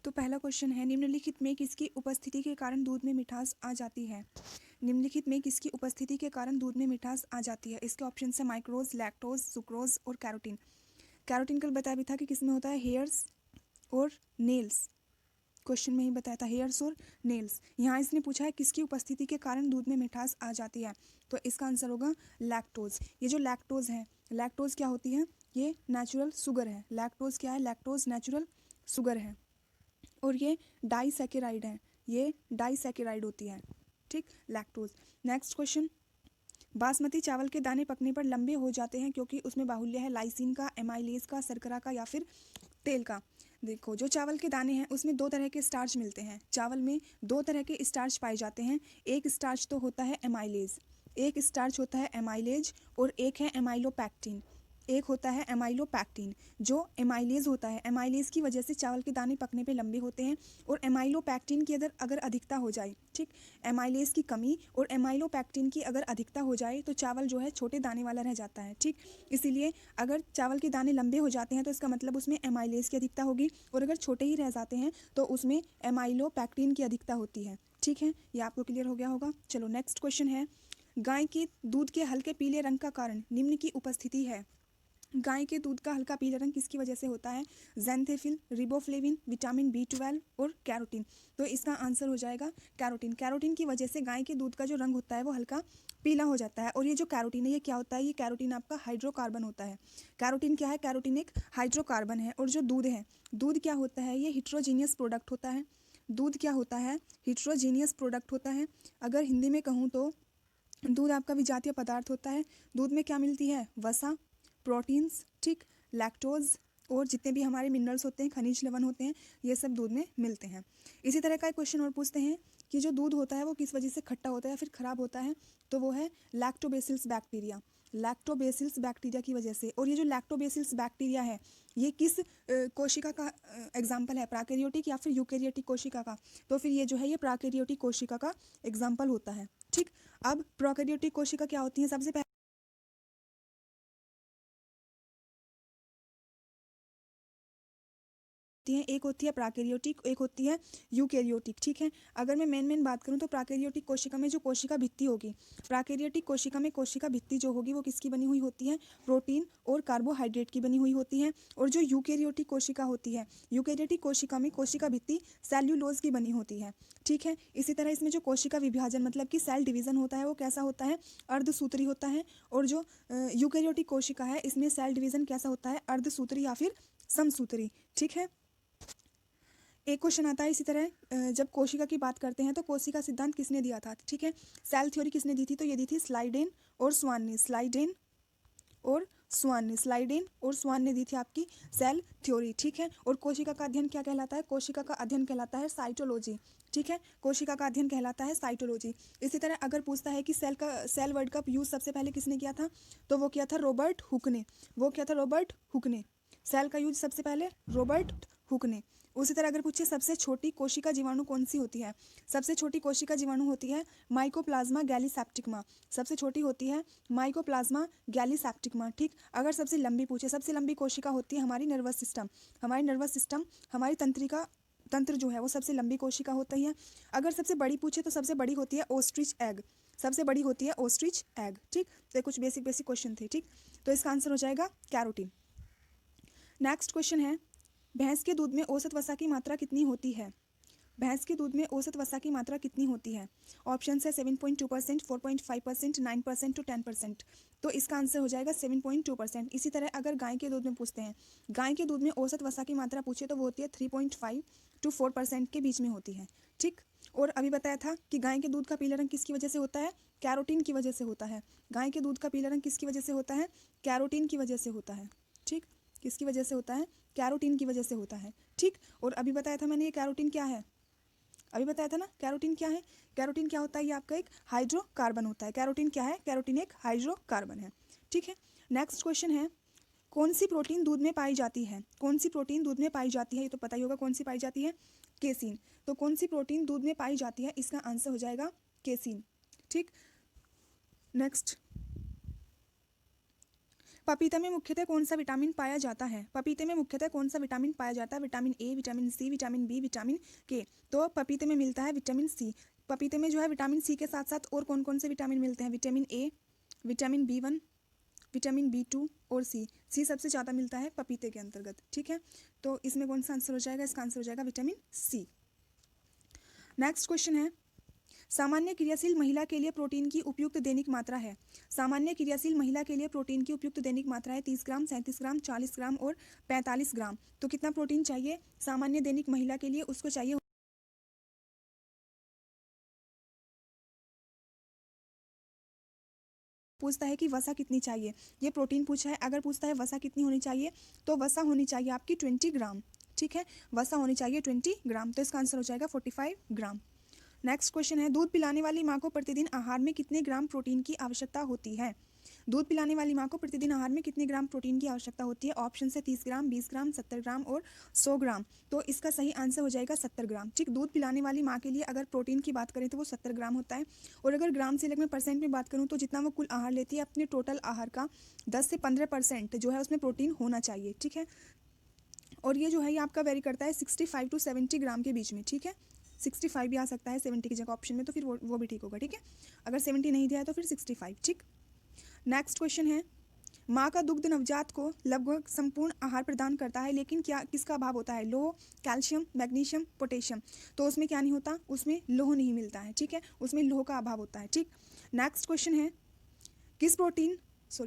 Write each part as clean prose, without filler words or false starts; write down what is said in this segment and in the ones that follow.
तो पहला क्वेश्चन है, निम्नलिखित में किसकी उपस्थिति के कारण दूध में मिठास आ जाती है? निम्नलिखित में किसकी उपस्थिति के कारण दूध में मिठास आ जाती है? इसके ऑप्शन है माइक्रोज, लैक्टोज, सुक्रोज और कैरोटीन। कैरोटीन कल बताया भी था कि किसमें होता है, हेयर्स और नेल्स। क्वेश्चन में ही बताया था हेयर्स और नेल्स। यहाँ इसने पूछा है किसकी उपस्थिति के कारण दूध में मिठास आ जाती है, तो इसका आंसर होगा लैक्टोज। ये जो लैक्टोज है, लैक्टोज क्या होती है, ये नेचुरल शुगर है। लैक्टोज क्या है, लैक्टोज नेचुरल शुगर है और ये डाइसैकेराइड है, ये डाइसैकेराइड होती है, ठीक, लैक्टोज। नेक्स्ट क्वेश्चन, बासमती चावल के दाने पकने पर लंबे हो जाते हैं क्योंकि उसमें बाहुल्य है लाइसिन का, एमाइलेज का, शर्करा का या फिर तेल का। देखो, जो चावल के दाने हैं उसमें दो तरह के स्टार्च मिलते हैं। चावल में दो तरह के स्टार्च पाए जाते हैं। एक स्टार्च तो होता है एमाइलेज, एक स्टार्च होता है एमाइलेज और एक है एमाइलोपैक्टिन। एक होता है एमाइलोपैक्टिन। जो एमाइलेज होता है, एमाइलेज की वजह से चावल के दाने पकने पे लंबे होते हैं और एमाइलोपैक्टिन की अगर अधिकता हो जाए, ठीक, एमाइलेज की कमी और एमाइलोपैक्टिन की अगर अधिकता हो जाए तो चावल जो है छोटे दाने वाला रह जाता है, ठीक। इसीलिए अगर चावल के दाने लंबे हो जाते हैं तो इसका मतलब उसमें एमाइलेज की अधिकता होगी और अगर छोटे ही रह जाते हैं तो उसमें एमाइलोपैक्टिन की अधिकता होती है, ठीक है। ये आपको क्लियर हो गया होगा। चलो नेक्स्ट क्वेश्चन है, गाय के दूध के हल्के पीले रंग का कारण निम्न की उपस्थिति है। गाय के दूध का हल्का पीला रंग किसकी वजह से होता है? ज़ैंथेफिल, रिबोफ्लेविन, विटामिन बी 12 और कैरोटीन। तो इसका आंसर हो जाएगा कैरोटीन। कैरोटीन की वजह से गाय के दूध का जो रंग होता है वो हल्का पीला हो जाता है। और ये जो कैरोटीन है ये क्या होता है? ये कैरोटीन आपका हाइड्रोकार्बन होता है। कैरोटीन क्या है? कैरोटीन एक हाइड्रोकार्बन है। और जो दूध है, दूध क्या होता है? ये हिट्रोजीनियस प्रोडक्ट होता है। दूध क्या होता है? हिट्रोजीनियस प्रोडक्ट होता है। अगर हिंदी में कहूँ तो दूध आपका विजातीय पदार्थ होता है। दूध में क्या मिलती है? वसा, प्रोटीन्स, ठीक, लैक्टोज और जितने भी हमारे मिनरल्स होते हैं, खनिज लवण होते हैं, ये सब दूध में मिलते हैं। इसी तरह का एक क्वेश्चन और पूछते हैं कि जो दूध होता है वो किस वजह से खट्टा होता है या फिर खराब होता है, तो वो है लैक्टोबैसिलस बैक्टीरिया। लैक्टोबैसिलस बैक्टीरिया की वजह से। और ये जो लैक्टोबैसिलस बैक्टीरिया है ये किस कोशिका का एग्जाम्पल है? प्राकैरियोटिक या फिर यूकैरियोटिक कोशिका का? तो फिर ये जो है ये प्राकैरियोटिक कोशिका का एग्जाम्पल होता है, ठीक। अब प्रोकैरियोटिक कोशिका क्या होती है? सबसे पहले हैं, एक होती है प्राकैरियोटिक, एक होती है यूकैरियोटिक, ठीक है। अगर मैं मेन बात करूं तो प्राकैरियोटिक कोशिका में जो कोशिका भित्ति होगी, प्राकैरियोटिक कोशिका में कोशिका भित्ति जो होगी वो किसकी बनी हुई होती है? प्रोटीन और कार्बोहाइड्रेट की बनी हुई होती है। और जो यूकैरियोटिक कोशिका होती है, यूकैरियोटिक कोशिका में कोशिका भित्ति सेल्यूलोज की बनी होती है, ठीक है। इसी तरह इसमें जो कोशिका विभाजन मतलब कि सेल डिवीजन होता है वो कैसा होता है? अर्धसूत्री होता है। और जो यूकैरियोटिक कोशिका है इसमें सेल डिवीजन कैसा होता है? अर्धसूत्री या फिर समसूत्री, ठीक है। एक क्वेश्चन आता है इसी तरह, जब कोशिका की बात करते हैं तो कोशिका सिद्धांत किसने दिया था, ठीक है। सेल थ्योरी किसने दी थी? तो ये दी थी स्लाइडेन और स्वान ने। स्लाइडेन और स्वान ने, स्लाइडेन और स्वान ने दी थी आपकी सेल थ्योरी, ठीक है। और कोशिका का अध्ययन क्या कहलाता है? कोशिका का अध्ययन कहलाता है साइटोलॉजी, ठीक है। कोशिका का अध्ययन कहलाता है साइटोलॉजी। इसी तरह अगर पूछता है कि सेल वर्ड का यूज सबसे पहले किसने किया था, तो वो किया था रॉबर्ट हुक ने। वो किया था रॉबर्ट हुक ने। सेल का यूज सबसे पहले रॉबर्ट हुक ने। उसी तरह अगर पूछे सबसे छोटी कोशिका जीवाणु कौन सी होती है? सबसे छोटी कोशिका जीवाणु होती है माइकोप्लाज्मा गैलीसेप्टिकमा। सबसे छोटी होती है माइकोप्लाज्मा गैलीसेप्टिकमा, ठीक। अगर सबसे लंबी पूछे, सबसे लंबी कोशिका होती है हमारी नर्वस सिस्टम। हमारी नर्वस सिस्टम, हमारी तंत्र जो है वो सबसे लंबी कोशिका होती है। अगर सबसे बड़ी पूछे तो सबसे बड़ी होती है ऑस्ट्रिच एग। सबसे बड़ी होती है ऑस्ट्रिच एग, ठीक। तो कुछ बेसिक क्वेश्चन थे, ठीक। तो इसका आंसर हो जाएगा कैरोटीन। नेक्स्ट क्वेश्चन है, भैंस के दूध में औसत वसा की मात्रा कितनी होती है? भैंस के दूध में औसत वसा की मात्रा कितनी होती है? ऑप्शन है 7.2%, 4.5%, 9% टू 10%। तो इसका आंसर हो जाएगा 7.2%। इसी तरह अगर गाय के दूध में पूछते हैं, गाय के दूध में औसत वसा की मात्रा पूछे तो वो होती है 3.5 to 4% के बीच में होती है, ठीक। और अभी बताया था कि गाय के दूध का पीला रंग किसकी वजह से होता है? कैरोटीन की वजह से होता है। गाय के दूध का पीला रंग किसकी वजह से होता है? कैरोटीन की वजह से होता है, ठीक। किसकी वजह से होता है? कैरोटीन की वजह से होता है, ठीक। और अभी बताया था मैंने ये कैरोटीन क्या है, अभी बताया था ना कैरोटीन क्या है। कैरोटीन क्या होता है? ये आपका एक हाइड्रोकार्बन होता है। कैरोटीन क्या है? कैरोटीन एक हाइड्रोकार्बन है, ठीक है। नेक्स्ट क्वेश्चन है, कौन सी प्रोटीन दूध में पाई जाती है? कौन सी प्रोटीन दूध में पाई जाती है? ये तो पता ही होगा कौन सी पाई जाती है, केसीन। तो कौन सी प्रोटीन दूध में पाई जाती है? इसका आंसर हो जाएगा केसीन, ठीक। नेक्स्ट, पपीते में मुख्यतः कौन सा विटामिन पाया जाता है? पपीते में मुख्यतः कौन सा विटामिन पाया जाता है? Vitamin A, vitamin C, vitamin B, vitamin K. तो पपीते में मिलता है विटामिन सी। पपीते में जो है विटामिन सी के साथ साथ और कौन कौन से विटामिन मिलते हैं? Vitamin A, vitamin B1, vitamin B2 और सी सबसे ज़्यादा मिलता है पपीते के अंतर्गत। ठीक है, तो इसमें कौन सा आंसर हो जाएगा? इसका आंसर हो जाएगा विटामिन सी। नेक्स्ट क्वेश्चन है, सामान्य क्रियाशील महिला के लिए प्रोटीन की उपयुक्त दैनिक मात्रा है। सामान्य क्रियाशील महिला के लिए प्रोटीन की उपयुक्त दैनिक मात्रा है 30 ग्राम, 37 ग्राम, 40 ग्राम और 45 ग्राम। तो कितना प्रोटीन चाहिए सामान्य दैनिक महिला के लिए? उसको चाहिए, पूछता है कि वसा कितनी चाहिए, ये प्रोटीन पूछा है। अगर पूछता है वसा कितनी होनी चाहिए, तो वसा होनी चाहिए आपकी 20 ग्राम। ठीक है, वसा होनी चाहिए 20 ग्राम। तो इसका आंसर हो जाएगा 45 ग्राम। नेक्स्ट क्वेश्चन है, दूध पिलाने वाली माँ को प्रतिदिन आहार में कितने ग्राम प्रोटीन की आवश्यकता होती है? दूध पिलाने वाली माँ को प्रतिदिन आहार में कितने ग्राम प्रोटीन की आवश्यकता होती है? ऑप्शन है 30 ग्राम, 20 ग्राम, 70 ग्राम और 100 ग्राम। तो इसका सही आंसर हो जाएगा 70 ग्राम। ठीक, दूध पिलाने वाली माँ के लिए अगर प्रोटीन की बात करें तो वो 70 ग्राम होता है। और अगर ग्राम से लगभग परसेंट में बात करूँ तो जितना वो कुल आहार लेती है अपने टोटल आहार का 10 से 15% जो है उसमें प्रोटीन होना चाहिए। ठीक है, और ये जो है ये आपका वेरी करता है 65 टू 70 ग्राम के बीच में। ठीक है, 65 भी आ सकता है 70 की जगह ऑप्शन में, तो फिर वो भी ठीक होगा। ठीक है, अगर 70 नहीं दिया है तो फिर 65। ठीक, नेक्स्ट क्वेश्चन है, माँ का दुग्ध नवजात को लगभग संपूर्ण आहार प्रदान करता है, लेकिन क्या किसका अभाव होता है? लोह, कैल्शियम, मैग्नीशियम, पोटेशियम। तो उसमें क्या नहीं होता? उसमें लोह नहीं मिलता है। ठीक है, उसमें लोह का अभाव होता है। ठीक, नेक्स्ट क्वेश्चन है,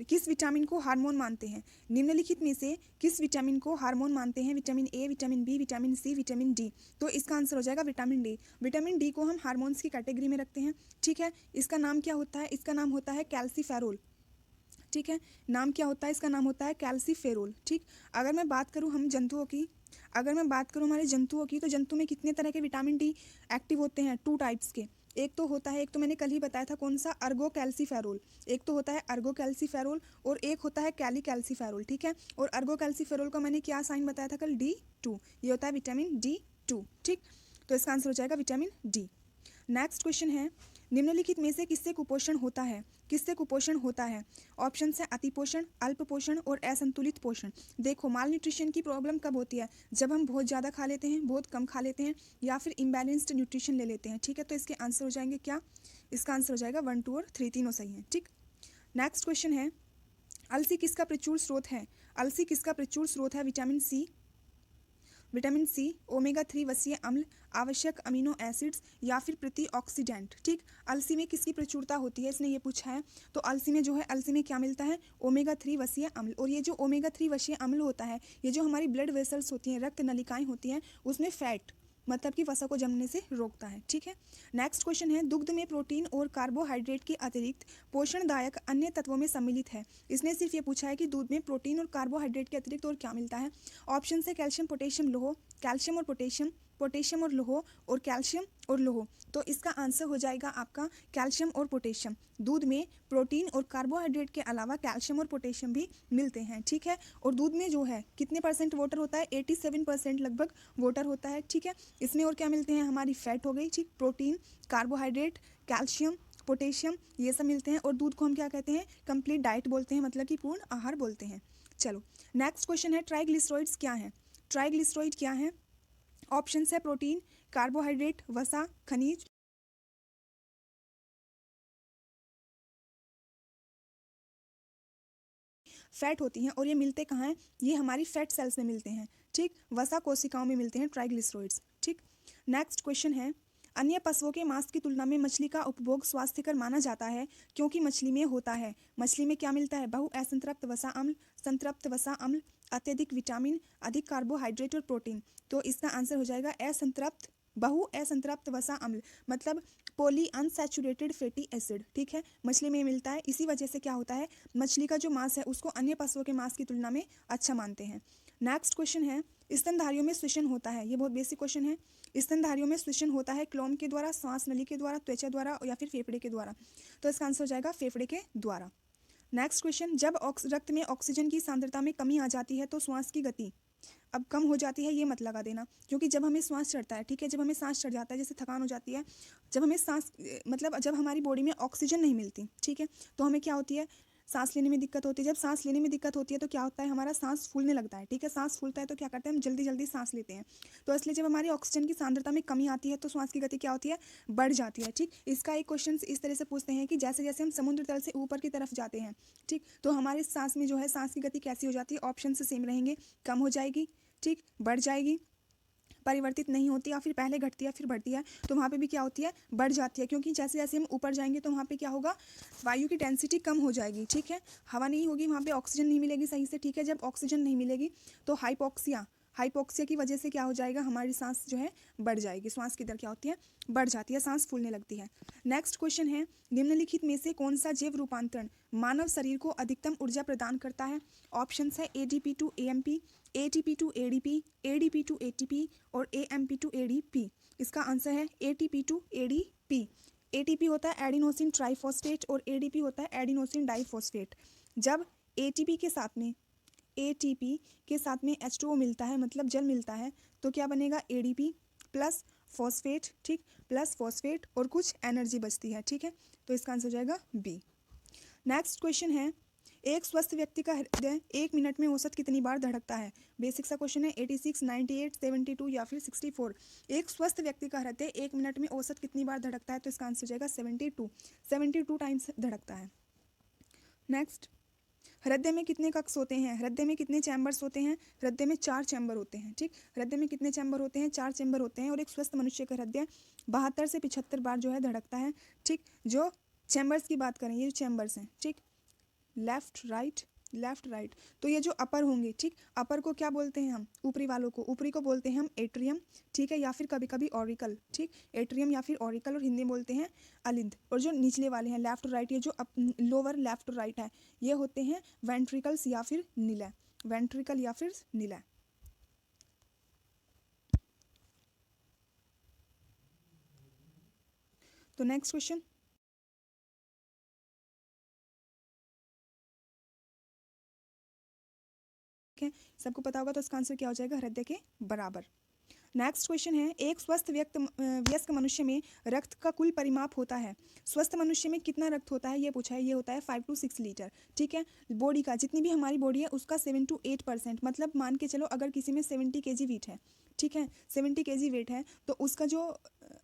किस विटामिन को हार्मोन मानते हैं? निम्नलिखित में से किस विटामिन को हार्मोन मानते हैं? Vitamin A, vitamin B, vitamin C, vitamin D. तो इसका आंसर हो जाएगा विटामिन डी। विटामिन डी को हम हार्मोन्स की कैटेगरी में रखते हैं। ठीक है, इसका नाम क्या होता है? इसका नाम होता है कैल्सीफेरोल। ठीक है, नाम क्या होता है? इसका नाम होता है कैल्सीफेरोल। ठीक, अगर मैं बात करूँ हमारे जंतुओं की, तो जंतु में कितने तरह के विटामिन डी एक्टिव होते हैं? 2 टाइप्स के। एक तो मैंने कल ही बताया था कौन सा, अर्गो कैल्सीफेरोल। एक तो होता है अर्गो कैल्सीफेरोल और एक होता है कैली कैल्सीफेरोल। ठीक है, और अर्गो कैल्सीफेरोल का मैंने क्या साइन बताया था कल? D2। ये होता है विटामिन D2। ठीक, तो इसका आंसर हो जाएगा विटामिन डी। नेक्स्ट क्वेश्चन है, निम्नलिखित में से किससे कुपोषण होता है? किससे कुपोषण होता है? ऑप्शन है अतिपोषण, अल्प पोषण और असंतुलित पोषण। देखो, माल न्यूट्रिशन की प्रॉब्लम कब होती है? जब हम बहुत ज़्यादा खा लेते हैं, बहुत कम खा लेते हैं, या फिर इम्बैलेंस्ड न्यूट्रिशन ले लेते हैं। ठीक है, तो इसके आंसर हो जाएंगे क्या? इसका आंसर हो जाएगा 1, 2 और 3, तीनों सही हैं। ठीक, नेक्स्ट क्वेश्चन है, अलसी किसका प्रचुर स्रोत है? अलसी किसका प्रचुर स्रोत है? विटामिन सी, ओमेगा 3 वसीय अम्ल, आवश्यक अमीनो एसिड्स या फिर प्रतिऑक्सीडेंट। ठीक, अलसी में किसकी प्रचुरता होती है? इसने ये पूछा है। तो अलसी में जो है, अलसी में क्या मिलता है? ओमेगा 3 वसीय अम्ल। और ये जो ओमेगा 3 वसीय अम्ल होता है, ये जो हमारी ब्लड वेसल्स होती हैं, रक्त नलिकाएं होती हैं, उसमें फैट मतलब कि वसा को जमने से रोकता है। ठीक है, नेक्स्ट क्वेश्चन है, दुग्ध में प्रोटीन और कार्बोहाइड्रेट के अतिरिक्त पोषणदायक अन्य तत्वों में सम्मिलित है। इसने सिर्फ ये पूछा है कि दूध में प्रोटीन और कार्बोहाइड्रेट के अतिरिक्त और क्या मिलता है? ऑप्शन से कैल्शियम, पोटेशियम, लोह, कैल्शियम और पोटेशियम, पोटेशियम और लोह, और कैल्शियम और लोह। तो इसका आंसर हो जाएगा आपका कैल्शियम और पोटेशियम। दूध में प्रोटीन और कार्बोहाइड्रेट के अलावा कैल्शियम और पोटेशियम भी मिलते हैं। ठीक है, और दूध में जो है कितने % वाटर होता है? 87% लगभग वाटर होता है। ठीक है, इसमें और क्या मिलते हैं? हमारी फैट हो गई। ठीक, प्रोटीन, कार्बोहाइड्रेट, कैल्शियम, पोटेशियम, ये सब मिलते हैं। और दूध को हम क्या कहते हैं? कंप्लीट डाइट बोलते हैं, मतलब कि पूर्ण आहार बोलते हैं। चलो, नेक्स्ट क्वेश्चन है, ट्राइग्लिसराइड्स क्या है? ट्राइग्लिसराइड क्या है? ऑप्शन है प्रोटीन, कार्बोहाइड्रेट, वसा, खनिज, फैट होती हैं। और ये मिलते कहाँ हैं? ये हमारी फैट सेल्स में मिलते हैं। ठीक, वसा कोशिकाओं में मिलते हैं ट्राइग्लिसराइड्स। ठीक, नेक्स्ट क्वेश्चन है, अन्य पशुओं के मांस की तुलना में मछली का उपभोग स्वास्थ्यकर माना जाता है क्योंकि मछली में होता है। मछली में क्या मिलता है? बहु असंतृप्त वसा अम्ल, संतृप्त वसा अम्ल, अत्यधिक विटामिन, अधिक कार्बोहाइड्रेट और प्रोटीन। तो इसका आंसर हो जाएगा बहु असंतृप्त वसा अम्ल, मतलब पॉली अनसैचुरेटेड फैटी एसिड। ठीक है, मछली में मिलता है। इसी वजह से क्या होता है, मछली का जो मांस है उसको अन्य पशुओं के मांस की तुलना में अच्छा मानते हैं। नेक्स्ट क्वेश्चन है, स्तनधारियों में श्वसन होता है। ये बहुत बेसिक क्वेश्चन है। स्तनधारियों में श्वसन होता है क्लोम के द्वारा, श्वास नली के द्वारा, त्वचा द्वारा या फिर फेफड़े के द्वारा। तो इसका आंसर हो जाएगा फेफड़े के द्वारा। नेक्स्ट क्वेश्चन, जब रक्त में ऑक्सीजन की सांद्रता में कमी आ जाती है तो श्वास की गति अब कम हो जाती है, ये मत लगा देना, क्योंकि जब हमें श्वास चढ़ता है, ठीक है, जब हमें सांस चढ़ जाता है, जैसे थकान हो जाती है, जब हमें सांस मतलब जब हमारी बॉडी में ऑक्सीजन नहीं मिलती, ठीक है, तो हमें क्या होती है, सांस लेने में दिक्कत होती है। जब सांस लेने में दिक्कत होती है तो क्या होता है, हमारा सांस फूलने लगता है, ठीक है। सांस फूलता है तो क्या करते हैं, हम जल्दी जल्दी सांस लेते हैं। तो इसलिए जब हमारी ऑक्सीजन की सांद्रता में कमी आती है तो श्वास की गति क्या होती है, बढ़ जाती है, ठीक। इसका एक क्वेश्चन इस तरह से पूछते हैं कि जैसे जैसे हम समुद्र तल से ऊपर की तरफ जाते हैं, ठीक, तो हमारे सांस में जो है सांस की गति कैसी हो जाती है, ऑप्शन से सेम रहेंगे, कम हो जाएगी, ठीक, बढ़ जाएगी, परिवर्तित नहीं होती, या फिर पहले घटती है फिर बढ़ती है। तो वहाँ पे भी क्या होती है, बढ़ जाती है, क्योंकि जैसे जैसे हम ऊपर जाएंगे तो वहाँ पे क्या होगा, वायु की डेंसिटी कम हो जाएगी, ठीक है। हवा नहीं होगी वहाँ पे, ऑक्सीजन नहीं मिलेगी सही से, ठीक है। जब ऑक्सीजन नहीं मिलेगी तो हाइपोक्सिया की वजह से क्या हो जाएगा, हमारी सांस जो है बढ़ जाएगी, श्वास की दर क्या होती है, बढ़ जाती है, सांस फूलने लगती है। नेक्स्ट क्वेश्चन है, निम्नलिखित में से कौन सा जैव रूपांतरण मानव शरीर को अधिकतम ऊर्जा प्रदान करता है। ऑप्शंस है ATP to AMP, ATP to ADP, ADP to ATP और AMP टू ADP। इसका आंसर है ATP टू ADP। ATP होता है एडिनोसिन ट्राइफॉस्फेट और ADP होता है एडिनोसिन डाइफॉस्फेट। जब ATP के साथ में H2O मिलता है, मतलब जल मिलता है, तो क्या बनेगा, ADP प्लस फॉस्फेट, ठीक, प्लस फॉस्फेट और कुछ एनर्जी बचती है, ठीक है। तो इसका आंसर हो जाएगा B। नेक्स्ट क्वेश्चन है, एक स्वस्थ व्यक्ति का हृदय 1 मिनट में औसत कितनी बार धड़कता है। बेसिक सा क्वेश्चन है, 86, 98, 72 या फिर 64। एक स्वस्थ व्यक्ति का हृदय 1 मिनट में औसत कितनी बार धड़कता है, तो इसका आंसर हो जाएगा 72 टाइम्स धड़कता है। नेक्स्ट, हृदय में कितने कक्ष होते हैं, हृदय में कितने चैम्बर्स होते हैं, हृदय में 4 चैम्बर होते हैं, ठीक। हृदय में कितने चैम्बर होते हैं, 4 चैम्बर होते हैं। और एक स्वस्थ मनुष्य का हृदय 72 से 75 बार जो है धड़कता है, ठीक। जो चैम्बर्स की बात करें, ये जो चैम्बर्स हैं, ठीक, लेफ्ट राइट, तो ये जो अपर होंगे, ठीक, अपर को क्या बोलते हैं हम, ऊपरी वालों को, ऊपरी को बोलते हैं हम एट्रियम, ठीक है, या फिर कभी कभी ऑरिकल, ठीक, एट्रियम या फिर ऑरिकल, और हिंदी में बोलते हैं अलिंद। और जो निचले वाले हैं लेफ्ट राइट, ये जो लोअर लेफ्ट राइट है, ये होते हैं वेंट्रिकल्स या फिर निलय, वेंट्रिकल या फिर निलय। तो नेक्स्ट क्वेश्चन, सबको पता होगा, तो इसका आंसर क्या हो जाएगा, हृदय के बराबर। नेक्स्ट क्वेश्चन है, एक स्वस्थ वयस्क मनुष्य में रक्त का कुल परिमाप होता है। स्वस्थ मनुष्य में कितना रक्त होता है, ये पूछा है, ये होता है 5 to 6 लीटर, ठीक है। बॉडी का, जितनी भी हमारी बॉडी है उसका 7 to 8%, मतलब मान के चलो अगर किसी में 70 kg वेट है, ठीक है, 70 kg वेट है, तो उसका जो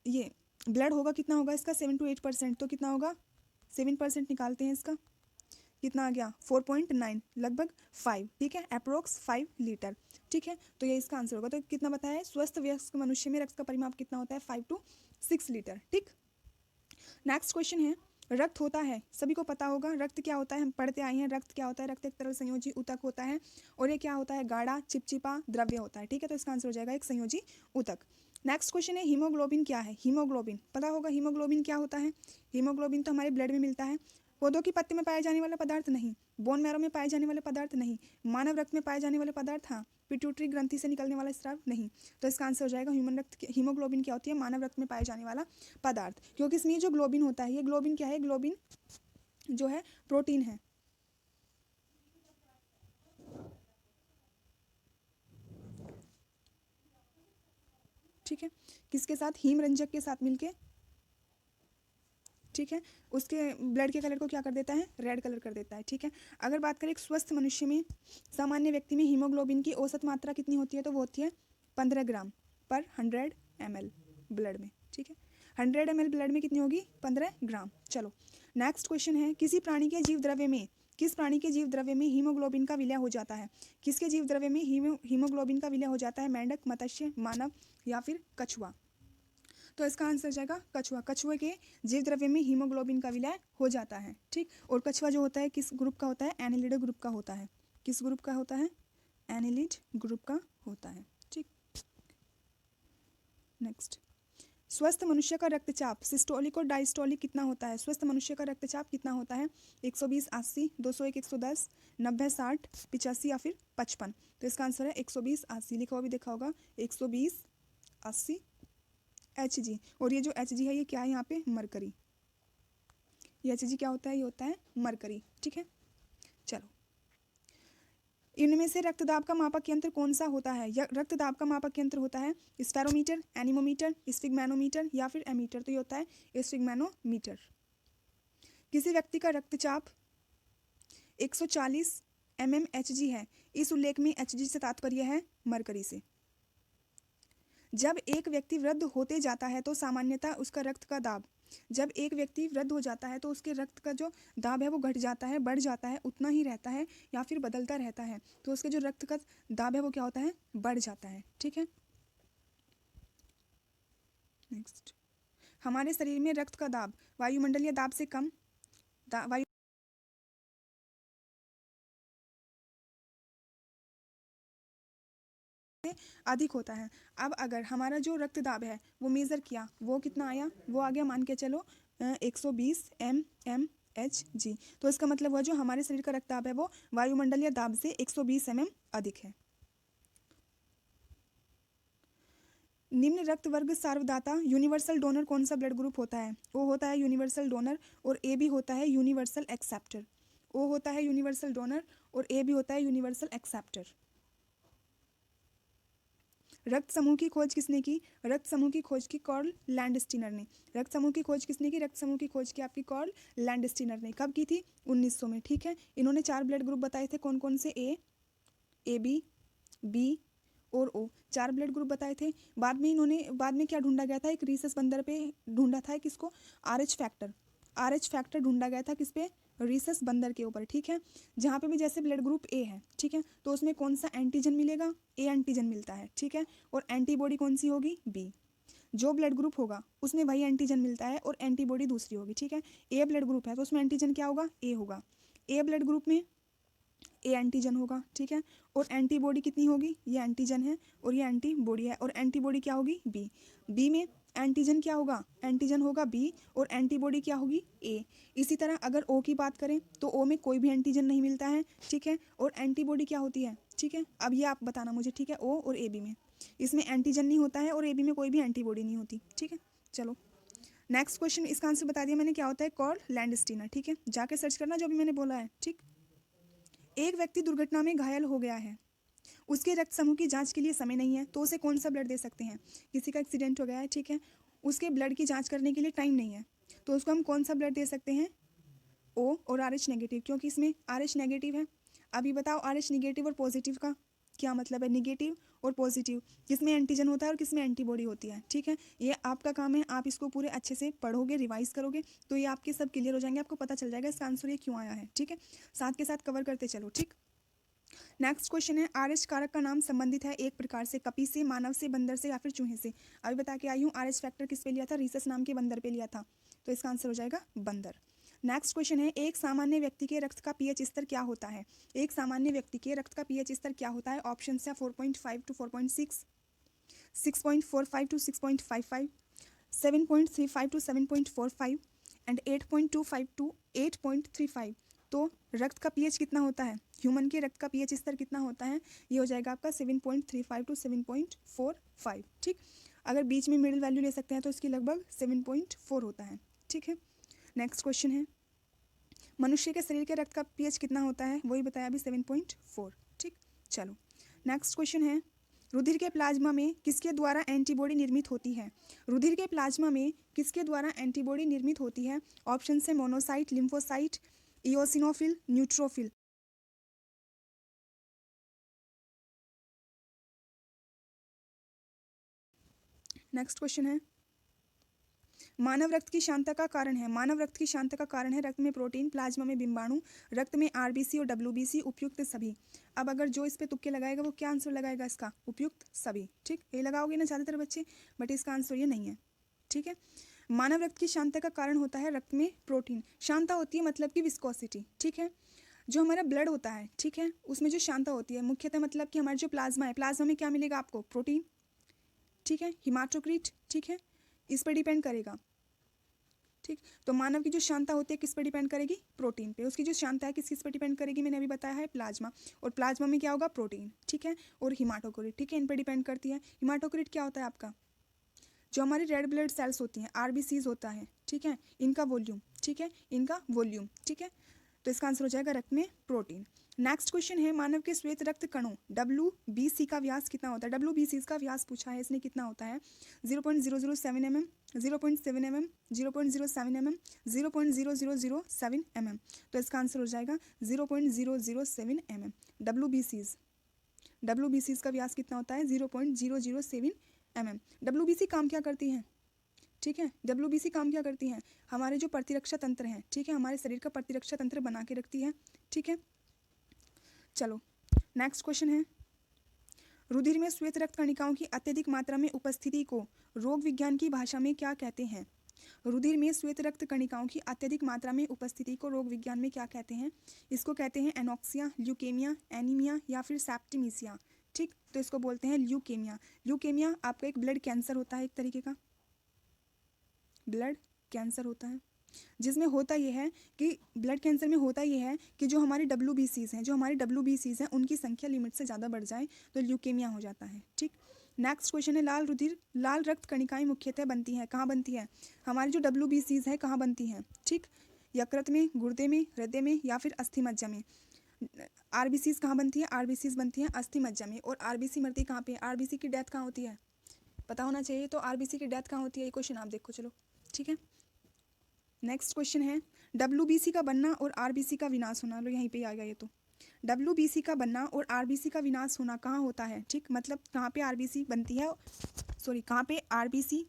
ये ब्लड होगा कितना होगा इसका, 7 to 8%, तो कितना होगा, 7% निकालते हैं, इसका कितना आ गया, 4.9, लगभग 5, ठीक है, अप्रोक्स 5 लीटर, ठीक है। तो ये इसका आंसर होगा। तो कितना बताया है, स्वस्थ वयस्क मनुष्य में रक्त का परिमाप कितना होता है, 5 to 6 लीटर, ठीक। नेक्स्ट क्वेश्चन है, रक्त होता है, सभी को पता होगा रक्त क्या होता है, हम पढ़ते आए हैं, रक्त क्या होता है, रक्त एक तरल संयोजी ऊतक होता है, और ये क्या होता है, गाढ़ा चिपचिपा द्रव्य होता है, ठीक है। तो इसका आंसर हो जाएगा एक संयोजी ऊतक। नेक्स्ट क्वेश्चन है, हीमोग्लोबिन क्या है, हीमोग्लोबिन पता होगा, हीमोग्लोबिन क्या होता है, हीमोग्लोबिन तो हमारे ब्लड में मिलता है, पौधों की पत्ती में पाए जाने वाला पदार्थ नहीं, बोन मैरो में पाए जाने वाले पदार्थ नहीं, मानव रक्त में पाए जाने वाले पदार्थ, हाँ, पिट्यूटरी ग्रंथि से निकलने वाला स्राव नहीं। तो इसका आंसर हो जाएगा ह्यूमन रक्त, हीमोग्लोबिन क्या होती है, मानव रक्त में पाए जाने वाला पदार्थ, क्योंकि इसमें जो ग्लोबिन होता है, ये ग्लोबिन क्या है, ग्लोबिन जो है प्रोटीन है, ठीक है, किसके साथ, हीम रंजक के साथ मिलके, ठीक है, उसके ब्लड के कलर को क्या कर देता है, रेड कलर कर देता है, ठीक है। अगर बात करें एक स्वस्थ मनुष्य में, सामान्य व्यक्ति में हीमोग्लोबिन की औसत मात्रा कितनी होती है, तो वो होती है 15 ग्राम पर 100 ml ब्लड में, ठीक है, 100 ml ब्लड में कितनी होगी, 15 ग्राम। चलो नेक्स्ट क्वेश्चन है, किस प्राणी के जीव द्रव्य में हीमोग्लोबिन का विलय हो जाता है, किसके जीव द्रव्य में हीमोग्लोबिन का विलय हो जाता है, मेंढक, मत्स्य, मानव या फिर कछुआ। तो इसका आंसर जाएगा कछुआ, कछुए के जीव द्रव्य में हीमोग्लोबिन का विलय हो जाता है, ठीक। और कछुआ जो होता है किस ग्रुप का होता है, एनिलिड ग्रुप का होता है, किस ग्रुप का होता है, एनिलिड ग्रुप का होता है, ठीक। नेक्स्ट, स्वस्थ मनुष्य का रक्तचाप सिस्टोलिक और डायस्टोलिक कितना होता है, स्वस्थ मनुष्य का रक्तचाप कितना होता है, 120, 80, 201, 110, 90, 60, 85 या फिर 55। तो इसका आंसर है 120, 80, लिखा हुआ भी देखा होगा, 120, 80 Hg। और ये जो Hg है ये क्या है यहाँ पे, मरकरी, ये Hg क्या होता है, ये होता है मरकरी, ठीक है। चलो, इनमें से रक्तदाब का मापक यंत्र कौन सा होता है, रक्तदाब का मापक यंत्र होता है स्फेरोमीटर, एनीमोमीटर, स्फिग्मेनोमीटर या फिर एमीटर। तो ये होता है स्फिग्मेनोमीटर। किसी व्यक्ति का रक्तचाप 140 mmHg है। इस उल्लेख में Hg से तात्पर्य है मरकरी से। जब एक व्यक्ति वृद्ध होते जाता है तो सामान्यतः उसका रक्त का दाब, जब एक व्यक्ति वृद्ध हो जाता है तो उसके रक्त का जो दाब है वो घट जाता है, बढ़ जाता है, उतना ही रहता है या फिर बदलता रहता है। तो उसके जो रक्त का दाब है वो क्या होता है, बढ़ जाता है। ठीक है, नेक्स्ट, हमारे शरीर में रक्त का दाब वायुमंडलीय दाब से कम वायु अधिक होता है। अब अगर हमारा जो रक्त दाब है वो मेज़र किया, वो कितना आया, वो आ गया मान के चलो 120 mmHg। तो इसका मतलब हुआ जो हमारे शरीर का रक्तदाब है वो वायुमंडलीय दाब से 120 mm अधिक है। निम्न रक्त वर्ग सार्वदाता यूनिवर्सल डोनर कौन सा ब्लड ग्रुप होता है? ओ होता है यूनिवर्सल डोनर और ए भी होता है यूनिवर्सल एक्सेप्टर। ओ होता है यूनिवर्सल डोनर और ए भी होता है यूनिवर्सल एक्सेप्टर। रक्त समूह की खोज किसने की? रक्त समूह की खोज की कार्ल लैंडस्टीनर ने। रक्त समूह की खोज किसने की? रक्त समूह की खोज की आपकी कार्ल लैंडस्टीनर ने। कब की थी? 1900 में। ठीक है, इन्होंने 4 ब्लड ग्रुप बताए थे, कौन कौन से? ए बी बी और ओ, 4 ब्लड ग्रुप बताए थे। बाद में क्या ढूंढा गया था? एक रीसस बंदर पे ढूंढा था किसको? RH factor. RH फैक्टर ढूंढा गया था किस पे? रीसस बंदर के ऊपर। ठीक है, जहाँ पे भी जैसे ब्लड ग्रुप ए है, ठीक है, तो उसमें कौन सा एंटीजन मिलेगा? ए एंटीजन मिलता है। ठीक है, और एंटीबॉडी कौन सी होगी? बी। जो ब्लड ग्रुप होगा उसमें वही एंटीजन मिलता है और एंटीबॉडी दूसरी होगी। ठीक है, ए ब्लड ग्रुप है तो उसमें एंटीजन क्या होगा? ए होगा। ए ब्लड ग्रुप में ए एंटीजन होगा। ठीक है, और एंटीबॉडी कितनी होगी? ये एंटीजन है और ये एंटीबॉडी है, और एंटीबॉडी क्या होगी? बी। बी में एंटीजन क्या होगा? एंटीजन होगा बी और एंटीबॉडी क्या होगी? ए। इसी तरह अगर ओ की बात करें तो ओ में कोई भी एंटीजन नहीं मिलता है। ठीक है, और एंटीबॉडी क्या होती है? ठीक है, अब ये आप बताना मुझे। ठीक है, ओ और ए बी में इसमें एंटीजन नहीं होता है और ए बी में कोई भी एंटीबॉडी नहीं होती। ठीक है, चलो नेक्स्ट क्वेश्चन, इसका आंसर बता दिया मैंने, क्या होता है? Karl Landsteiner. ठीक है, जाके सर्च करना जो भी मैंने बोला है। ठीक, एक व्यक्ति दुर्घटना में घायल हो गया है, उसके रक्त समूह की जांच के लिए समय नहीं है, तो उसे कौन सा ब्लड दे सकते हैं? किसी का एक्सीडेंट हो गया है, ठीक है, उसके ब्लड की जांच करने के लिए टाइम नहीं है, तो उसको हम कौन सा ब्लड दे सकते हैं? ओ और RH नेगेटिव, क्योंकि इसमें RH नेगेटिव है। अभी बताओ RH नेगेटिव और पॉजिटिव का क्या मतलब है? निगेटिव और पॉजिटिव, किसमें एंटीजन होता है और किसमें एंटीबॉडी होती है। ठीक है, ये आपका काम है, आप इसको पूरे अच्छे से पढ़ोगे, रिवाइज करोगे तो ये आपके सब क्लियर हो जाएंगे, आपको पता चल जाएगा इसका आंसर ये क्यों आया है। ठीक है, साथ के साथ कवर करते चलो। ठीक, नेक्स्ट क्वेश्चन है, RH कारक का नाम संबंधित है एक प्रकार से कपी से, मानव से, बंदर से या फिर चूहे से। अभी बता के आई हूँ RH फैक्टर किस पे लिया था? रीसस नाम के बंदर पे लिया था, तो इसका आंसर हो जाएगा बंदर। नेक्स्ट क्वेश्चन है, एक सामान्य व्यक्ति के रक्त का pH स्तर क्या होता है? एक सामान्य व्यक्ति के रक्त का pH स्तर क्या होता है? ऑप्शन है 4.5 to 4.6, 6.45 to 6.55, 7.35 to 7.45 and 8.25 to 8.35। तो रक्त का पीएच कितना होता है? ह्यूमन के रक्त का पीएच स्तर कितना होता है? ये हो जाएगा आपका 7.35 टू 7.45। ठीक, अगर बीच में मिडिल वैल्यू ले सकते हैं तो इसकी लगभग 7.4 होता है। ठीक है, नेक्स्ट क्वेश्चन है, मनुष्य के शरीर के रक्त का पीएच कितना होता है? वही बताया अभी, 7.4। ठीक, चलो नेक्स्ट क्वेश्चन है, रुधिर के प्लाज्मा में किसके द्वारा एंटीबॉडी निर्मित होती है? रुधिर के प्लाज्मा में किसके द्वारा एंटीबॉडी निर्मित होती है? ऑप्शन है monocyte, lymphocyte, eosinophil, neutrophil. Next question है, मानव रक्त की शांता का कारण है, मानव रक्त की शांता का कारण है रक्त में प्रोटीन, प्लाज्मा में बिंबाणु, रक्त में RBC और WBC, उपयुक्त सभी। अब अगर जो इस पे तुक्के लगाएगा वो क्या आंसर लगाएगा इसका? उपयुक्त सभी। ठीक, ये लगाओगे ना ज़्यादातर बच्चे, बट इसका आंसर ये नहीं है। ठीक है, मानव रक्त की शांता का कारण होता है रक्त में प्रोटीन। शांता होती है मतलब कि विस्कोसिटी। ठीक है, जो हमारा ब्लड होता है, ठीक है, उसमें जो शांता होती है मुख्यतः मतलब कि हमारा जो प्लाज्मा है, प्लाज्मा में क्या मिलेगा आपको? प्रोटीन। ठीक है, हिमाटोक्रिट, ठीक है, इस पर डिपेंड करेगा। ठीक, तो मानव की जो शांता होती है किस पर डिपेंड करेगी? प्रोटीन पे। उसकी जो शांता है किस पर डिपेंड करेगी? मैंने अभी बताया है, प्लाज्मा, और प्लाज्मा में क्या होगा? प्रोटीन। ठीक है, और हिमाटोक्रिट, ठीक है, इन पर डिपेंड करती है। हिमाटोक्रिट क्या होता है आपका? जो हमारी रेड ब्लड सेल्स होती हैं, RBCs होता है, ठीक है, इनका वॉल्यूम। ठीक है, इनका वॉल्यूम। ठीक है, तो इसका आंसर हो जाएगा रक्त में प्रोटीन। नेक्स्ट क्वेश्चन है मानव के श्वेत रक्त कणों WBC का व्यास कितना होता है। WBC का व्यास पूछा है इसने, कितना होता है 0.007 mm, 0.7 mm, 0.07 mm, 0.0007 mm। तो इसका आंसर हो जाएगा 0.007 mm। WBCs का व्यास कितना होता है 0.007 mm। WBC काम क्या करती हैं, ठीक है, WBC काम क्या करती हैं, हमारे जो प्रतिरक्षा तंत्र हैं, ठीक है, हमारे शरीर का प्रतिरक्षा तंत्र बना के रखती है, ठीक है। चलो नेक्स्ट क्वेश्चन है रुधिर में श्वेत रक्त कणिकाओं की अत्यधिक मात्रा में उपस्थिति को रोग विज्ञान की भाषा में क्या कहते हैं। रुधिर में श्वेत रक्त कणिकाओं की अत्यधिक मात्रा में उपस्थिति को रोग विज्ञान में क्या कहते हैं। इसको कहते हैं एनोक्सिया, ल्यूकेमिया, एनीमिया या फिर सेप्टिमिसिया, ठीक। तो इसको बोलते हैं ल्यूकेमिया। ल्यूकेमिया आपका एक ब्लड कैंसर होता है, एक तरीके का ब्लड कैंसर होता है, जिसमें होता यह है कि ब्लड कैंसर में होता यह है कि जो हमारी WBCs हैं उनकी संख्या लिमिट से ज़्यादा बढ़ जाए तो ल्यूकेमिया हो जाता है, ठीक। नेक्स्ट क्वेश्चन है लाल रक्त कणिकाएं मुख्यतः बनती हैं, कहाँ बनती है, हमारी जो WBCs है कहाँ बनती हैं, ठीक, यकृत में, गुर्दे में, हृदय में या फिर अस्थि मज्जा में। RBCs कहाँ बनती है, RBCs बनती हैं अस्थि मज्जा में। और RBC मरती कहाँ पे, RBC की डेथ कहाँ होती है, पता होना चाहिए। तो RBC की डेथ कहाँ होती है, ये क्वेश्चन आप देखो, चलो ठीक है। नेक्स्ट क्वेश्चन है WBC का बनना और RBC का विनाश होना, लो यहीं पे आ गया ये। तो WBC का बनना और RBC का विनाश होना कहाँ होता है, ठीक, मतलब कहाँ पे RBC बनती है, सॉरी कहाँ पे RBC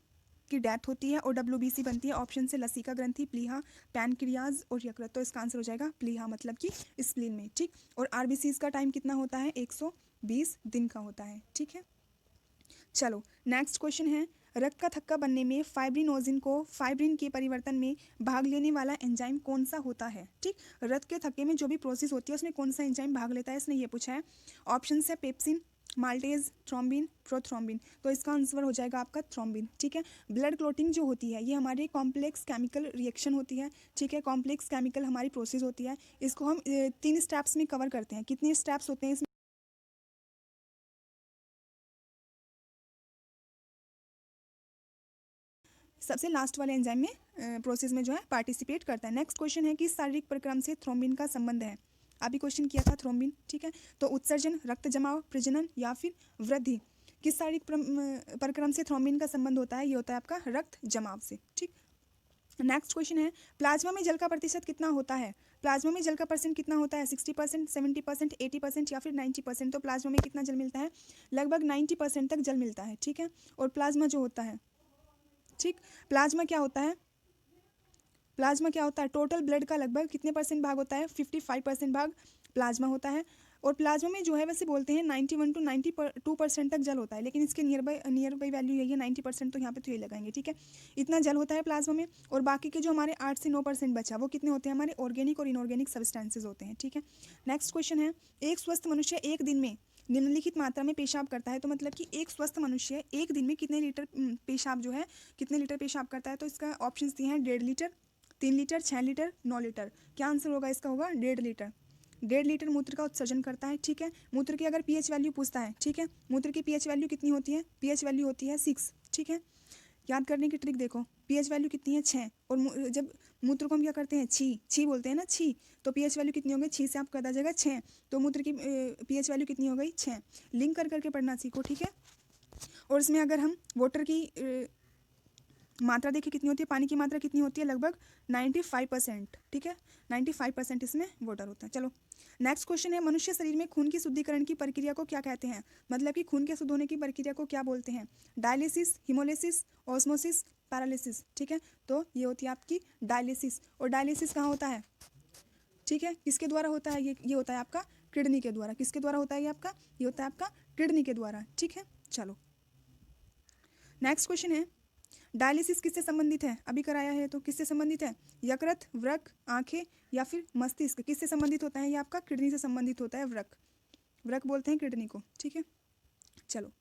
की डेथ होती है और WBC बनती है। ऑप्शन से लसिका ग्रंथि, प्लीहा, पैनक्रियाज और यकृत। तो इसका आंसर हो जाएगा प्लीहा, मतलब कि स्प्लीन में, ठीक। और RBCs का टाइम कितना होता है 120 दिन का होता है, ठीक है। चलो नेक्स्ट क्वेश्चन है रक्त का थक्का बनने में फाइब्रिनोजिन को फाइब्रिन के परिवर्तन में भाग लेने वाला एंजाइम कौन सा होता है, ठीक। रक्त के थक्के में जो भी प्रोसेस होती है उसमें कौन सा एंजाइम भाग लेता है, इसने ये पूछा है। ऑप्शन है पेप्सिन, माल्टेज, थ्रोम्बिन, प्रोथ्रोम्बिन। तो इसका आंसर हो जाएगा आपका थ्रोम्बिन, ठीक है। ब्लड क्लोटिंग जो होती है ये हमारी कॉम्प्लेक्स केमिकल रिएक्शन होती है, ठीक है, कॉम्प्लेक्स केमिकल हमारी प्रोसेस होती है। इसको हम 3 स्टेप्स में कवर करते हैं। कितने स्टेप्स होते हैं इसमें, सबसे लास्ट वाले एंजाइम में प्रोसेस में जो है पार्टिसिपेट करता है। नेक्स्ट क्वेश्चन है कि शारीरिक प्रक्रम से थ्रोम्बिन का संबंध है। अभी क्वेश्चन किया था थ्रोम्बिन, ठीक है। तो उत्सर्जन, रक्त जमाव, प्रजनन या फिर वृद्धि, किस शारीरिक प्रक्रम से थ्रोम्बिन का संबंध होता है, ये होता है आपका रक्त जमाव से, ठीक। नेक्स्ट क्वेश्चन है प्लाज्मा में जल का प्रतिशत कितना होता है। प्लाज्मा में जल का परसेंट कितना होता है, 60%, 70%, 80% या फिर 90%। तो प्लाज्मा में कितना जल मिलता है, लगभग 90% तक जल मिलता है, ठीक है। और प्लाज्मा जो होता है, ठीक, प्लाज्मा क्या होता है, प्लाज्मा क्या होता है, टोटल ब्लड का लगभग कितने परसेंट भाग होता है, 55% भाग प्लाज्मा होता है। और प्लाज्मा में जो है वैसे बोलते हैं 91 to 92% तक जल होता है, लेकिन इसके नियर बाई वैल्यू यही है 90%, तो यहाँ पे तो ये लगाएंगे, ठीक है। इतना जल होता है प्लाज्मा में। और बाकी के जो हमारे 8 से 9% बचा वो कितने होते हैं, हमारे ऑर्गेनिक और इनऑर्गेनिक सब्सटेंसेज होते हैं, ठीक है। नेक्स्ट क्वेश्चन है एक स्वस्थ मनुष्य एक दिन में निम्नलिखित मात्रा में पेशाब करता है। तो मतलब कि एक स्वस्थ मनुष्य एक दिन में कितने लीटर पेशाब जो है, कितने लीटर पेशाब करता है। तो इसका ऑप्शन दिए हैं 1.5 लीटर, 3 लीटर, 6 लीटर, 9 लीटर। क्या आंसर होगा इसका, होगा 1.5 लीटर। 1.5 लीटर मूत्र का उत्सर्जन करता है, ठीक है। मूत्र की अगर pH वैल्यू पूछता है, ठीक है, मूत्र की pH वैल्यू कितनी होती है, pH वैल्यू होती है 6, ठीक है। याद करने की ट्रिक देखो, pH वैल्यू कितनी है 6। और जब मूत्र को हम क्या करते हैं, छी बोलते हैं ना, छी, तो pH वैल्यू कितनी हो गई, 6 से आप कर जाएगा 6, तो मूत्र की pH वैल्यू कितनी हो गई 6। लिंक कर करके पढ़ना सीखो, ठीक है। और इसमें अगर हम वाटर की मात्रा देखिए कितनी होती है, पानी की मात्रा कितनी होती है, लगभग 95%, ठीक है, 95% इसमें वाटर होता है। चलो नेक्स्ट क्वेश्चन है मनुष्य शरीर में खून की शुद्धिकरण की प्रक्रिया को क्या कहते हैं। मतलब कि खून के शुद्ध होने की प्रक्रिया को क्या बोलते हैं, डायलिसिस, हिमोलिसिस, ऑस्मोसिस, पैरालिसिस, ठीक है। तो ये होती है आपकी डायलिसिस। और डायलिसिस कहाँ होता है, ठीक है, किसके द्वारा होता है, ये होता है आपका किडनी के द्वारा। किसके द्वारा होता है ये आपका, ये होता है आपका किडनी के द्वारा, ठीक है। चलो नेक्स्ट क्वेश्चन है डायलिसिस किससे संबंधित है, अभी कराया है तो किससे संबंधित है, यकृत, वृक्क, आंखें या फिर मस्तिष्क, किससे संबंधित होता है ये आपका किडनी से संबंधित होता है, वृक्क बोलते हैं किडनी को, ठीक है। चलो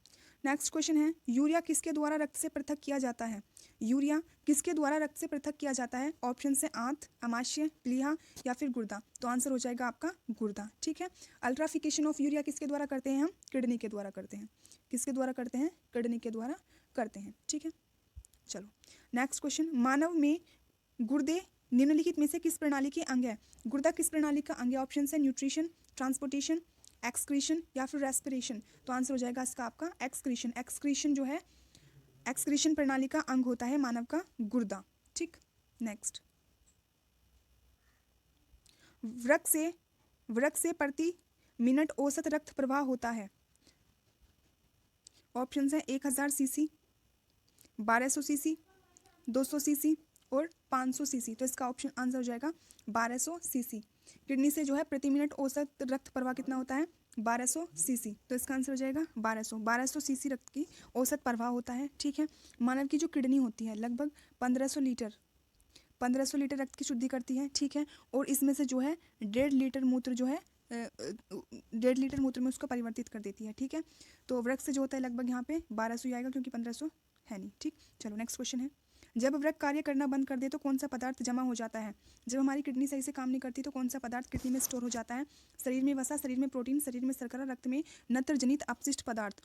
नेक्स्ट क्वेश्चन है यूरिया किसके द्वारा रक्त से पृथक किया जाता है। यूरिया किसके द्वारा रक्त से पृथक किया जाता है। ऑप्शन से आंत, अमाशय, प्लीहा या फिर गुर्दा। तो आंसर हो जाएगा आपका गुर्दा, ठीक है। अल्ट्राफिकेशन ऑफ यूरिया किसके द्वारा करते हैं हम, किडनी के द्वारा करते हैं। किसके द्वारा करते हैं, किडनी के द्वारा करते हैं, ठीक है। चलो नेक्स्ट क्वेश्चन मानव में गुर्दे निम्नलिखित में से किस प्रणाली के अंग है? गुर्दा किस प्रणाली का अंग है? ऑप्शन है न्यूट्रिशन, ट्रांसपोर्टेशन, एक्सक्रीशन या फिर रेस्पिरेशन। तो आंसर हो जाएगा इसका आपका एक्सक्रीशन। एक्सक्रीशन जो है, एक्सक्रीशन प्रणाली का अंग होता है मानव का गुर्दा। ठीक, नेक्स्ट, वृक्क से प्रति मिनट औसत रक्त प्रवाह होता है। ऑप्शन है 1000 सीसी, 1200 सीसी, 200 सीसी और 500 सीसी। तो इसका ऑप्शन आंसर हो जाएगा 1200 सीसी। किडनी से जो है प्रति मिनट औसत रक्त प्रवाह कितना होता है? 1200 सीसी। तो इसका आंसर हो जाएगा 1200 सीसी रक्त की औसत प्रवाह होता है। ठीक है, मानव की जो किडनी होती है लगभग 1500 लीटर रक्त की शुद्धि करती है। ठीक है, और इसमें से जो है 1.5 लीटर मूत्र जो है 1.5 लीटर मूत्र में उसको परिवर्तित कर देती है। ठीक है, तो वृक्क से जो होता है लगभग यहाँ पे 1200 ही आएगा क्योंकि 1500 है नहीं। ठीक, चलो नेक्स्ट क्वेश्चन है, जब वृक्क कार्य करना बंद कर दे तो कौन सा पदार्थ जमा हो जाता है? जब हमारी किडनी सही से काम नहीं करती तो कौन सा पदार्थ किडनी में स्टोर हो जाता है? शरीर में वसा, शरीर में प्रोटीन, शरीर में शर्करा, रक्त में नत्रजनित अपशिष्ट पदार्थ।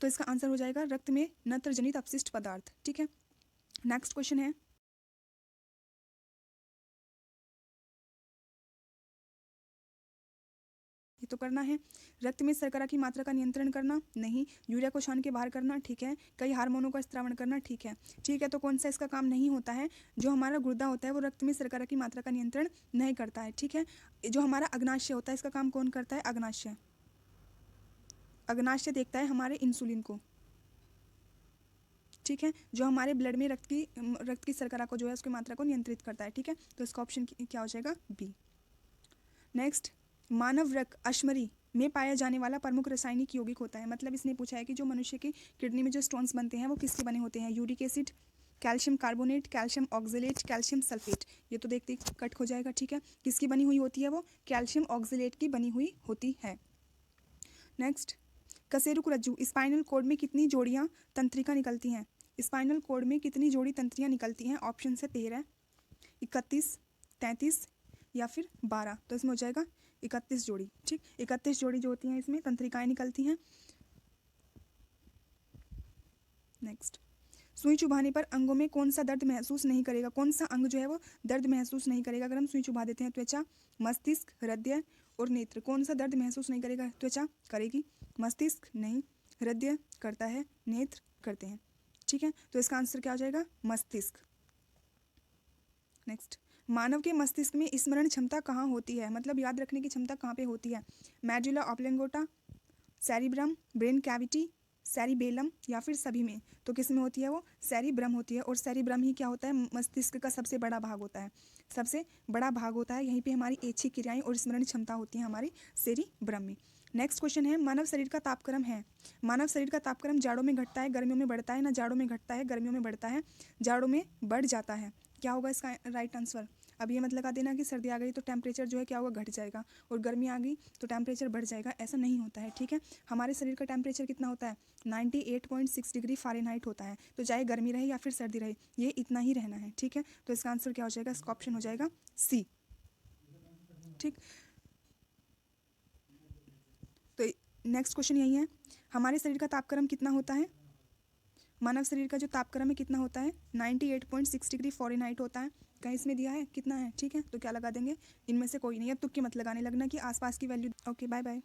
तो इसका आंसर हो जाएगा रक्त में नत्रजनित अपशिष्ट पदार्थ। ठीक है, नेक्स्ट क्वेश्चन है, ये तो करना है, रक्त में शर्करा की मात्रा का नियंत्रण करना, नहीं। यूरिया को छान के बाहर करना, ठीक है। कई हार्मोनों का स्त्रावण करना, ठीक है। ठीक है, तो कौन सा इसका काम नहीं होता है? जो हमारा गुर्दा होता है वो रक्त में शर्करा की मात्रा का नियंत्रण नहीं करता है। ठीक है, जो हमारा अग्नाशय होता है इसका काम कौन करता है? अग्नाशय। अग्नाशय देखता है हमारे इंसुलिन को। ठीक है, जो हमारे ब्लड में रक्त की शर्करा को जो है उसकी मात्रा को नियंत्रित करता है। ठीक है, तो इसका ऑप्शन क्या हो जाएगा? बी। नेक्स्ट, मानव वृक्क अश्मरी में पाया जाने वाला प्रमुख रासायनिक यौगिक होता है। मतलब इसने पूछा है कि जो मनुष्य की किडनी में जो स्टोन्स बनते हैं वो किसके बने होते हैं? Uric acid, calcium carbonate, calcium oxalate, calcium sulphate. ये तो देखते कट हो जाएगा। ठीक है, किसकी बनी हुई होती है वो? कैल्शियम ऑक्जेलेट की बनी हुई होती है। नेक्स्ट, कशेरुक रज्जु स्पाइनल कॉर्ड में कितनी जोड़ियाँ तंत्रिका निकलती हैं? स्पाइनल कॉर्ड में कितनी जोड़ी तंत्रियाँ निकलती हैं? ऑप्शन है 13, 31, 33 या फिर 12। तो इसमें हो जाएगा 31 जोड़ी। ठीक, 31 जोड़ी जो होती हैं इसमें तंत्रिकाएं निकलती हैं। नेक्स्ट, सुई चुभाने पर अंगों में कौन सा दर्द महसूस नहीं करेगा? कौन सा अंग जो है वो दर्द महसूस नहीं करेगा अगर हम सुई चुभा देते हैं? त्वचा, मस्तिष्क, हृदय और नेत्र। कौन सा दर्द महसूस नहीं करेगा? त्वचा करेगी, मस्तिष्क नहीं, हृदय करता है, नेत्र करते हैं। ठीक है, तो इसका आंसर क्या हो जाएगा? मस्तिष्क। नेक्स्ट, मानव के मस्तिष्क में स्मरण क्षमता कहाँ होती है? मतलब याद रखने की क्षमता कहाँ पे होती है? Medulla oblongata, cerebrum, brain cavity, cerebellum या फिर सभी में? तो किस में होती है वो? सेरिब्रम होती है। और सेरिब्रम ही क्या होता है? मस्तिष्क का सबसे बड़ा भाग होता है, सबसे बड़ा भाग होता है। यहीं पे हमारी ऐच्छिक क्रियाएं और स्मरण क्षमता होती है हमारी सेरिब्रम में। नेक्स्ट क्वेश्चन है, मानव शरीर का तापक्रम है। मानव शरीर का तापक्रम जाड़ों में घटता है, गर्मियों में बढ़ता है? ना जाड़ों में घटता है, गर्मियों में बढ़ता है, जाड़ों में बढ़ जाता है। क्या होगा इसका राइट आंसर? अब ये मत लगा देना कि सर्दी आ गई तो टेम्परेचर जो है क्या होगा? घट जाएगा, और गर्मी आ गई तो टेम्परेचर बढ़ जाएगा। ऐसा नहीं होता है। ठीक है, हमारे शरीर का टेम्परेचर कितना होता है? 98.6 डिग्री फ़ारेनहाइट होता है। तो चाहे गर्मी रहे या फिर सर्दी रहे, ये इतना ही रहना है। ठीक है, तो इसका आंसर क्या हो जाएगा? इसका ऑप्शन हो जाएगा सी। ठीक, तो नेक्स्ट क्वेश्चन यही है, हमारे शरीर का तापक्रम कितना होता है? मानव शरीर का जो तापक्रम है कितना होता है? 98.6 डिग्री फ़ारेनहाइट होता है। कहीं इसमें दिया है कितना है? ठीक है, तो क्या लगा देंगे? इनमें से कोई नहीं। अब तुक्के मत लगाने लगना कि आसपास की वैल्यू। Okay, bye bye.